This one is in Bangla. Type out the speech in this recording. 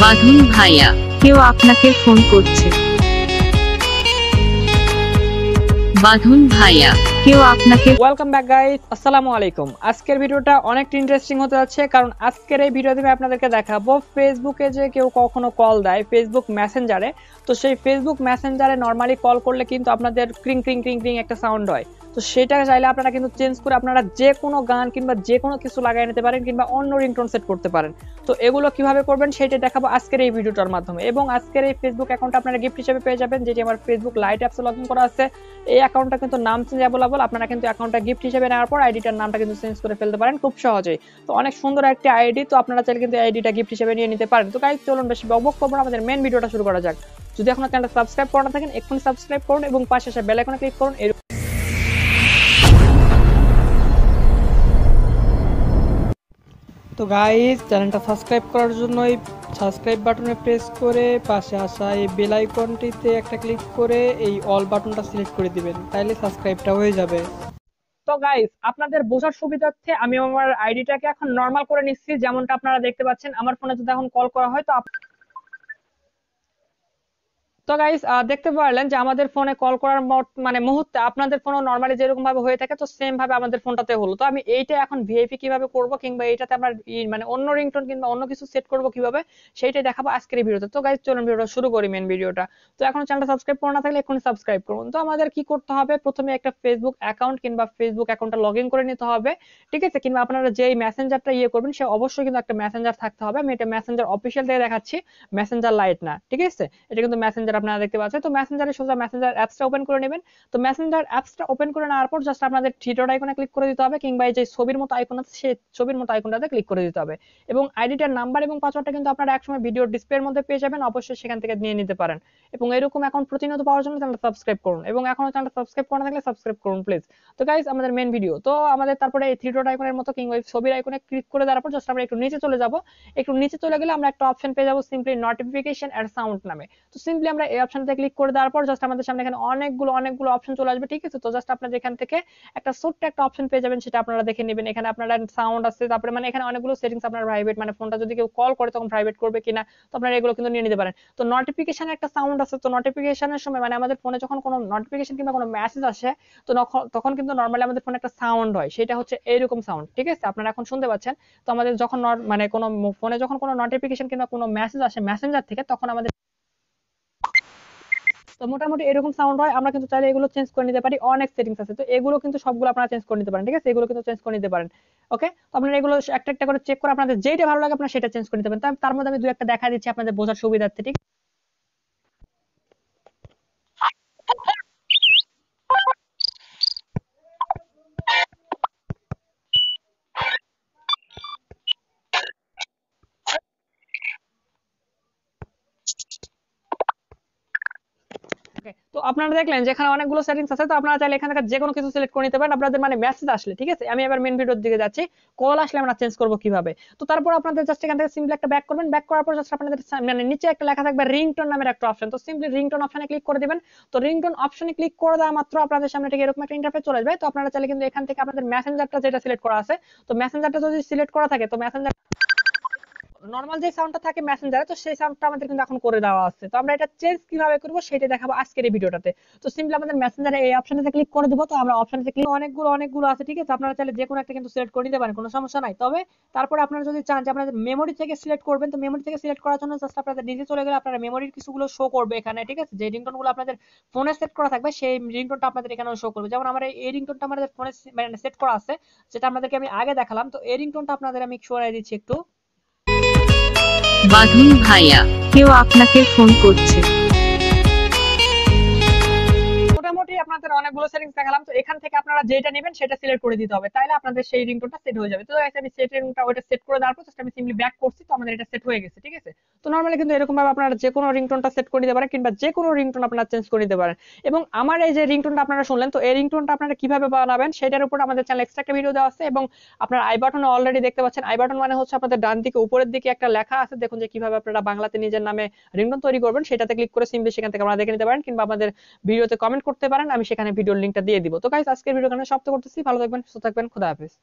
বাঁধন ভাইয়া, কেউ আপনাকে ফোন করছে। বাঁধন ভাইয়া, কেউ আপনাকে। ওয়েলকাম ব্যাক গাইস, আসসালামু আলাইকুম। আজকের ভিডিওটা অনেকটা ইন্টারেস্টিং হতে যাচ্ছে, কারণ আজকের এই ভিডিওতে আমি আপনাদেরকে দেখাবো ফেসবুকে যে কেউ কখনো কল দেয় ফেসবুক মেসেঞ্জারে, তো সেই ফেসবুক মেসেঞ্জারে নর্মালি কল করলে কিন্তু আপনাদের ক্রিং ক্রিং ক্রিং ক্রিং একটা সাউন্ড হয়। তো সেটা চাইলে আপনারা কিন্তু চেঞ্জ করে আপনারা যে কোনো গান কিংবা যে কোনো কিছু লাগিয়ে নিতে পারেন, কিংবা অন্য রিংটোন সেট করতে পারেন। তো এগুলো কিভাবে করবেন সেটা দেখাবো আজকের এই ভিডিওটার মাধ্যমে। এবং আজকের এই ফেসবুক অ্যাকাউন্ট আপনারা গিফট হিসেবে পেয়ে যাবেন, যেটি আমার ফেসবুক লাইট অ্যাপসে লগ ইন করা আছে। এই অ্যাকাউন্টটা কিন্তু নাম চেঞ্জ অ্যাভেলেবল, আপনারা কিন্তু অ্যাকাউন্টটা গিফট হিসেবে নেওয়ার পর আইডিটার নামটা কিন্তু চেঞ্জ করে ফেলতে পারেন খুব সহজেই। তো অনেক সুন্দর একটি আইডি, তো আপনারা চাইলে কিন্তু আইডিটা গিফট হিসেবে নিয়ে নিতে পারেন। তো গাইস চলুন বেশি বকবক করব না, আমাদের মেইন ভিডিওটা শুরু করা যাক। যদি এখনো চ্যানেলটা সাবস্ক্রাইব করা না থাকেন এক্ষুনি সাবস্ক্রাইব করুন এবং পাশে আসা বেল আইকনে ক্লিক করুন। তো গাইস চ্যানেলটা সাবস্ক্রাইব করার জন্য এই সাবস্ক্রাইব বাটনে প্রেস করে পাশে আসা এই বেল আইকনটিতে একটা ক্লিক করে এই অল বাটনটা সিলেক্ট করে দিবেন, তাইলে সাবস্ক্রাইবটা হয়ে যাবে। তো গাইস আপনাদের বোঝার সুবিধার্থে আমি আমার আইডিটাকে এখন নরমাল করে নিচ্ছি, যেমনটা আপনারা দেখতে পাচ্ছেন আমার ফোনে যদি এখন কল করা হয়। তো গাইস দেখতে পারলেন যে আমাদের ফোনে কল করার মুহূর্তে আপনাদের ফোনও নরমালি যেরকম ভাবে হয়ে থাকে, তো সেম ভাবে আমাদের ফোনটাতে হলো। তো আমি এইটা এখন ভিআইপি কিভাবে করব, কিংবা এইটাতে আমরা অন্য রিংটোন কিংবা অন্য কিছু সেট করব কিভাবে, সেইটাই দেখাবো আজকের এই ভিডিওতে। তো গাইস চলুন ভিডিওটা শুরু করি, মেন ভিডিওটা। তো এখন চ্যানেলটা সাবস্ক্রাইব করা না থাকলে এখনই সাবস্ক্রাইব করুন। তো আমাদের কি করতে হবে, প্রথমে একটা ফেসবুক অ্যাকাউন্ট কিংবা ফেসবুক অ্যাকাউন্টটা লগ ইন করে নিতে হবে, ঠিক আছে। কিংবা আপনারা যেই মেসেঞ্জারটা করবেন সে অবশ্যই কিন্তু একটা মেসেঞ্জার থাকতে হবে। আমি এটা মেসেঞ্জার অফিসিয়াল থেকে দেখাচ্ছি, মেসেঞ্জার লাইট না, ঠিক আছে। এটা কিন্তু মেসেঞ্জার আপনারা দেখতে পাচ্ছেন। তো মেসেঞ্জারে সোজা মেসেঞ্জার অ্যাপসটা ওপেন করে নেবেন। তো মেসেঞ্জার অ্যাপসটা ওপেন করে নেওয়ার পর জাস্ট আপনাদের থ্রি ডট আইকনে ক্লিক করে দিতে হবে, কিংবা এই যে ছবির মতো আইকন আছে সেই ছবির মতো আইকনটাতে ক্লিক করে দিতে হবে। এবং আইডিটার নাম্বার এবং পাসওয়ার্ডটা কিন্তু আপনারা একসময় ভিডিও ডিসপ্লের মধ্যে পেয়ে যাবেন, অবশ্যই সেখান থেকে নিয়ে নিতে পারেন। এবং এরকম অ্যাকাউন্ট প্রতিনিয়ত পাওয়ার জন্য চ্যানেলটা সাবস্ক্রাইব করুন, এবং এখনো চ্যানেলটা সাবস্ক্রাইব করা না থাকলে সাবস্ক্রাইব করুন প্লিজ। তো গাইস আমাদের মেন ভিডিও, তো আমাদের তারপরে এই থ্রি ডট আইকনের মতো কিংবা ছবির আইকনে ক্লিক করে দেওয়ার পর জাস্ট আমরা একটু নিচে চলে যাব। একটু নিচে চলে গেলে আমরা একটা অপশন পেয়ে যাবো সিম্পলি নোটিফিকেশন এন্ড সাউন্ড নামে। তো সিম্পলি আমরা এই অপশনটাতে ক্লিক করে দেওয়ার পর জাস্ট আমাদের সামনে এখানে অনেকগুলো অপশন চলে আসবে, ঠিক আছে। তো জাস্ট আপনারা এখান থেকে একটা ছোট্ট একটা অপশন পেয়ে যাবেন, সেটা আপনারা দেখে নেবেন। এখানে আপনারা সাউন্ড আছে, তারপরে এখানে অনেকগুলো সেটিংস আপনারা প্রাইভেট, ফোনটা যদি কেউ কল করে তখন প্রাইভেট করবে কিনা, তো আপনারা এগুলো কিন্তু নিয়ে নিতে পারেন। তো নোটিফিকেশন একটা সাউন্ড আছে, তো নোটিফিকেশনের সময় আমাদের ফোনে যখন কোনো নোটিফিকেশন কিংবা কোনো মেসেজ আসে, তো তখন কিন্তু নরমালি আমাদের ফোনে একটা সাউন্ড হয়, সেটা হচ্ছে এইরকম সাউন্ড, ঠিক আছে। আপনারা এখন শুনতে পাচ্ছেন। তো আমাদের যখন কোনো ফোনে যখন কোনো নোটিফিকেশন কিংবা কোনো মেসেজ আসে মেসেঞ্জার থেকে, তখন আমাদের তো মোটামুটি এরকম সাউন্ড হয়। আমরা কিন্তু চাইলে এগুলো চেঞ্জ করে নিতে পারি, অনেক সেটিংস আছে, তো এগুলো কিন্তু সবগুলো আপনারা চেঞ্জ করে নিতে পারেন, ঠিক আছে। এগুলো কিন্তু চেঞ্জ করে নিতে পারেন, ওকে। তো আপনারা এগুলো একটা একটা করে চেক করে আপনাদের যেটা ভালো লাগে আপনারা সেটা চেঞ্জ করে নিতে পারেন। তার মধ্যে আমি দুই একটা দেখা দিচ্ছি আপনাদের বোঝার সুবিধার্থে, ঠিক। তো আপনারা দেখলেন যে এখানে অনেকগুলো সেটিংস আছে, তো আপনারা চাইলে এখান থেকে যে কোনো কিছু সিলেক্ট করে নিতে পারেন আপনাদের মেসেজ আসলে, ঠিক আছে। আমি এবার মেন ভিডিওর দিকে যাচ্ছি, কল আসলে আমরা চেঞ্জ করব কিভাবে। তো তারপর আপনাদের জাস্ট এখান থেকে সিম্পলি একটা ব্যাক করবেন, ব্যাক করার পর জাস্ট আপনাদের নিচে একটা লেখা থাকবে রিংটোন নামের একটা অপশন, তো সিম্পলি রিংটোন অপশনে ক্লিক করে দিবেন। তো রিংটোন অপশনে ক্লিক করে দেওয়া মাত্র আপনাদের সামনে ঠিক এরকম একটা ইন্টারফেস চলে আসবে। তো আপনারা চাইলে কিন্তু এখান থেকে আপনাদের মেসেঞ্জারটা যেটা সিলেক্ট করা আছে, তো মেসেঞ্জারটা যদি সিলেক্ট করা থাকে, তো মেসেঞ্জার নরমাল যে সাউন্ডটা থাকে মেসেঞ্জারে, তো সেই সাউন্ডটা আমাদের কিন্তু এখন করে দেওয়া আছে। তো আমরা এটা চেঞ্জ কিভাবে করব সেটা দেখাবো আজকের এই ভিডিওটাতে। তো সিম্পলি আমাদের মেসেঞ্জারে এই অপশনটাতে ক্লিক করে দিব। তো আমরা অপশনটাতে ক্লিক, অনেকগুলো আছে, ঠিক আছে। আপনারা চাইলে যে কোনো একটা কিন্তু সিলেক্ট করে নিতে পারেন, কোনো সমস্যা নাই। তবে তারপরে আপনারা যদি চান যে আপনাদের মেমোরি থেকে সিলেক্ট করবেন, তো মেমোরি থেকে সিলেক্ট করার জন্য জাস্ট আপনাদের নিজে চলে গেলে আপনারা মেমোরির কিছুগুলো শো করবে এখানে, ঠিক আছে। যে রিংটোনগুলো আপনাদের ফোনে সেট করা থাকবে সেই রিংটোনটা আপনাদের এখানে শো করবে। যেমন আমার এই রিংটোনটা আমাদের ফোনে সেট করা আছে, যেটা আপনাদেরকে আমি আগে দেখালাম। তো এই রিংটোনটা আপনাদের আমি শোনাই দিচ্ছি একটু। বাঁধন ভাইয়া, কেউ আপনাকে ফোন করছে। মোটামুটি আপনাদের অনেকগুলো সেটিংস দেখালাম, তো এখান থেকে আপনারা যেটা নেবেন সেটা সিলেক্ট করে দিতে হবে, তাইলে আপনাদের সেই রিংটোনটা সেট হয়ে যাবে। তো আমি সেট রিংটোনটা ওটা সেট করে দেওয়ার পর জাস্ট আমি সিম্পলি ব্যাক করছি, তো আমাদের এটা সেট হয়ে গেছে, ঠিক আছে। তো নরমালি কিন্তু এরকম ভাবে আপনারা যে কোনো রিংটোনটা সেট করে দিতে পারেন, কিংবা যে কোনো রিংটোন আপনারা চেঞ্জ করে দিতে পারেন। এবং আমার এই যে রিংটোনটা আপনারা শুনলেন, তো এই রিংটোনটা আপনারা কিভাবে বানাবেন সেটার উপর আমাদের চ্যানেলে এক্সট্রা একটা ভিডিও দেওয়া আছে। এবং আপনারা আই বাটনে অলরেডি দেখতে পাচ্ছেন, আই বাটন হচ্ছে আপনাদের ডান দিকে উপরের দিকে একটা লেখা আছে, দেখুন যে কিভাবে আপনারা বাংলাতে নিজের নামে রিংটোন তৈরি করবেন, সেটাতে ক্লিক করে সিম্পলি সেখান থেকে আপনারা দেখে নিতে পারেন, কিংবা আমাদের ভিডিওতে কমেন্ট করতে পারেন, আমি সেখানে ভিডিওর লিংকটা দিয়ে দিব। তো গাইস আজকের ভিডিও এখানে সমাপ্ত করতেছি, ভালো থাকবেন, সুস্থ থাকবেন, খোদা হাফেজ।